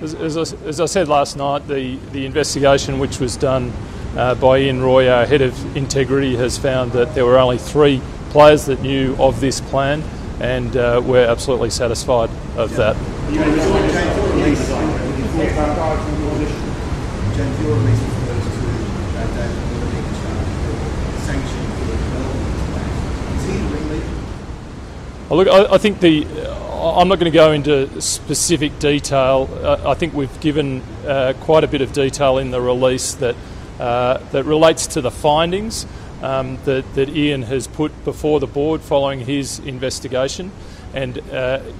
As I said last night, the investigation which was done by Ian Roy, our head of integrity, has found that there were only 3 players that knew of this plan, and we're absolutely satisfied of that. Look, I think I'm not going to go into specific detail. I think we've given quite a bit of detail in the release that relates to the findings that Ian has put before the board following his investigation. And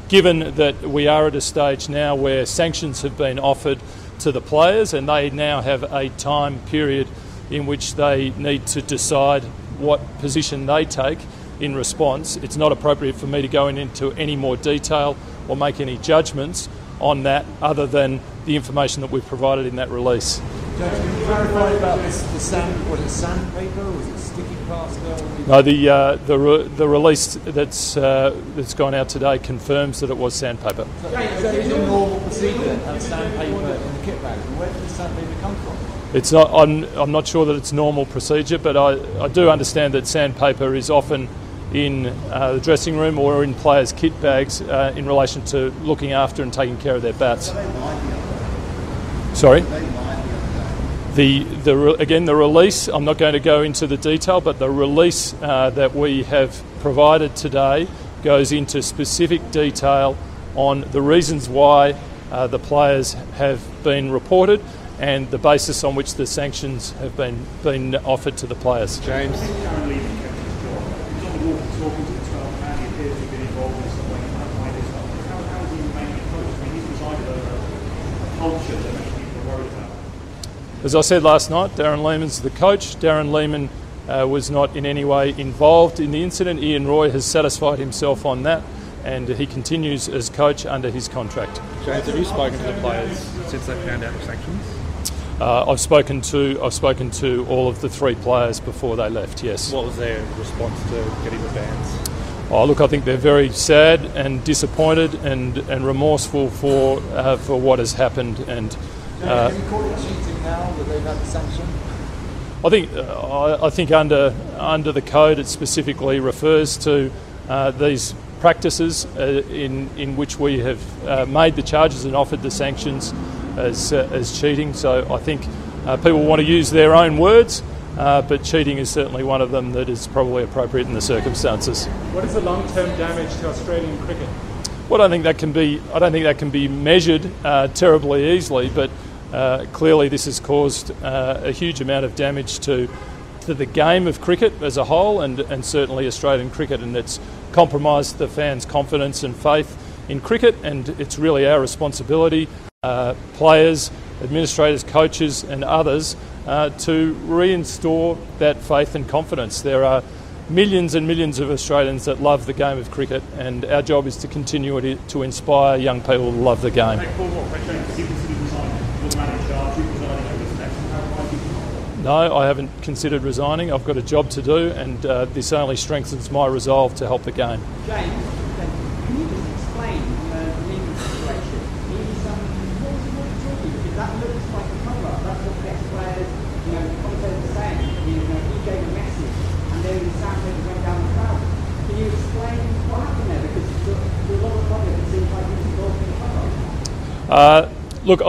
given that we are at a stage now where sanctions have been offered to the players and they now have a time period in which they need to decide what position they take in response, it's not appropriate for me to go into any more detail or make any judgments on that other than the information that we've provided in that release. Judge, can you clarify about the sand? Was it sandpaper or was it sticky plaster? No, the release that's gone out today confirms that it was sandpaper. So is it a normal procedure to have sandpaper in the kit bag? Where did the sandpaper come from? It's not. I'm not sure that it's normal procedure, but I do understand that sandpaper is often in the dressing room or in players' kit bags in relation to looking after and taking care of their bats. Sorry? Again, the release, I'm not going to go into the detail, but the release that we have provided today goes into specific detail on the reasons why the players have been reported and the basis on which the sanctions have been offered to the players. James? As I said last night, Darren Lehmann's the coach. Darren Lehmann was not in any way involved in the incident. Ian Roy has satisfied himself on that, and he continues as coach under his contract. James, have you spoken to the players since they found out the sanctions? I've spoken to all of the 3 players before they left, yes. What was their response to getting the bans? Oh, look, I think they're very sad and disappointed and remorseful for what has happened. And can you call it cheating now that they've had the sanction? I think under the code it specifically refers to these practices in which we have made the charges and offered the sanctions as cheating. So I think people want to use their own words, but cheating is certainly one of them that is probably appropriate in the circumstances. What is the long-term damage to Australian cricket? Well, I don't think that can be measured terribly easily, but clearly this has caused a huge amount of damage to the game of cricket as a whole, and certainly Australian cricket, and it's compromised the fans' confidence and faith in cricket, and it's really our responsibility, players, administrators, coaches and others, to reinstore that faith and confidence. There are millions and millions of Australians that love the game of cricket, and our job is to continue to inspire young people to love the game. No, I haven't considered resigning. I've got a job to do, and this only strengthens my resolve to help the game. James, can you just explain the Lehmann situation? Maybe some because that looks like a cover-up. That's what the ex-players, commentators are saying. He gave a message, and then the sandpaper went down the crowd. Can you explain what happened there? Because to a lot of the public, it seems like he was involved in a cover-up. Look,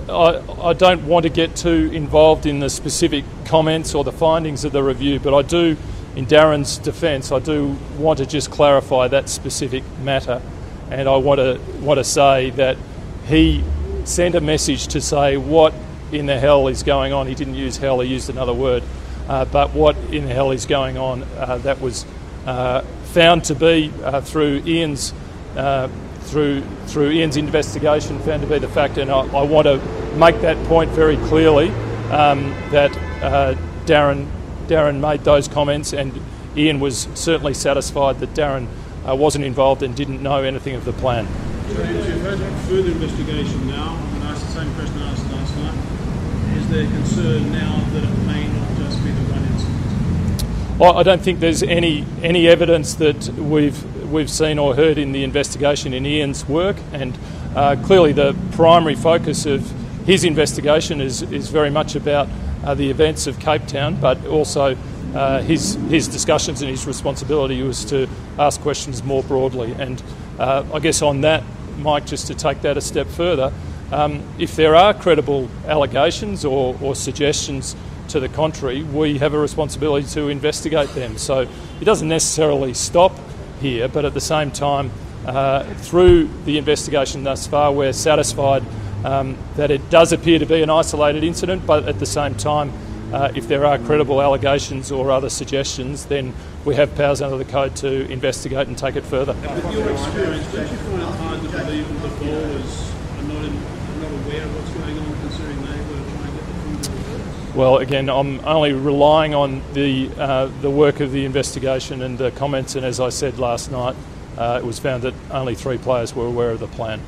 I don't want to get too involved in the specific comments or the findings of the review, but I do, in Darren's defence, I do want to just clarify that specific matter, and I want to say that he sent a message to say what in the hell is going on. He didn't use hell; he used another word, but what in the hell is going on? That was found to be through Ian's. Through Ian's investigation, found to be the fact, and I want to make that point very clearly, that Darren made those comments, and Ian was certainly satisfied that Darren wasn't involved and didn't know anything of the plan. So you've had further investigation now. I'm going to ask the same question I asked last night. Is there concern now that it may not just be the one incident? Well, I don't think there's any evidence that we've seen or heard in the investigation in Ian's work, and Clearly the primary focus of his investigation is very much about the events of Cape Town, but also his discussions and his responsibility was to ask questions more broadly. And I guess on that, Mike, just to take that a step further, if there are credible allegations or suggestions to the contrary, we have a responsibility to investigate them. So it doesn't necessarily stop here, but at the same time, through the investigation thus far, we're satisfied that it does appear to be an isolated incident, but at the same time, if there are credible allegations or other suggestions, then we have powers under the code to investigate and take it further. With your experience, don't you find it hard to believe that the ballers are not aware of what's going on, considering they were trying to get the food in the reverse? Well, again, I'm only relying on the work of the investigation and the comments, and as I said last night, it was found that only 3 players were aware of the plan.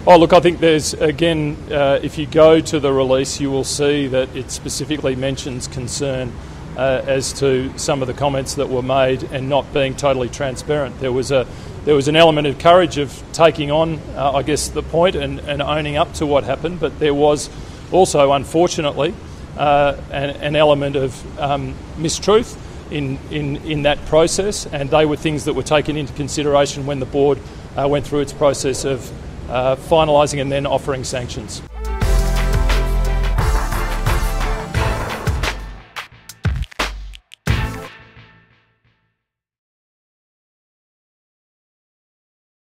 Oh, look, I think there's, again, if you go to the release, you will see that it specifically mentions concern as to some of the comments that were made and not being totally transparent. There was an element of courage of taking on, I guess, the point and owning up to what happened, but there was also, unfortunately, an element of mistruth in that process, and they were things that were taken into consideration when the board went through its process of finalising and then offering sanctions.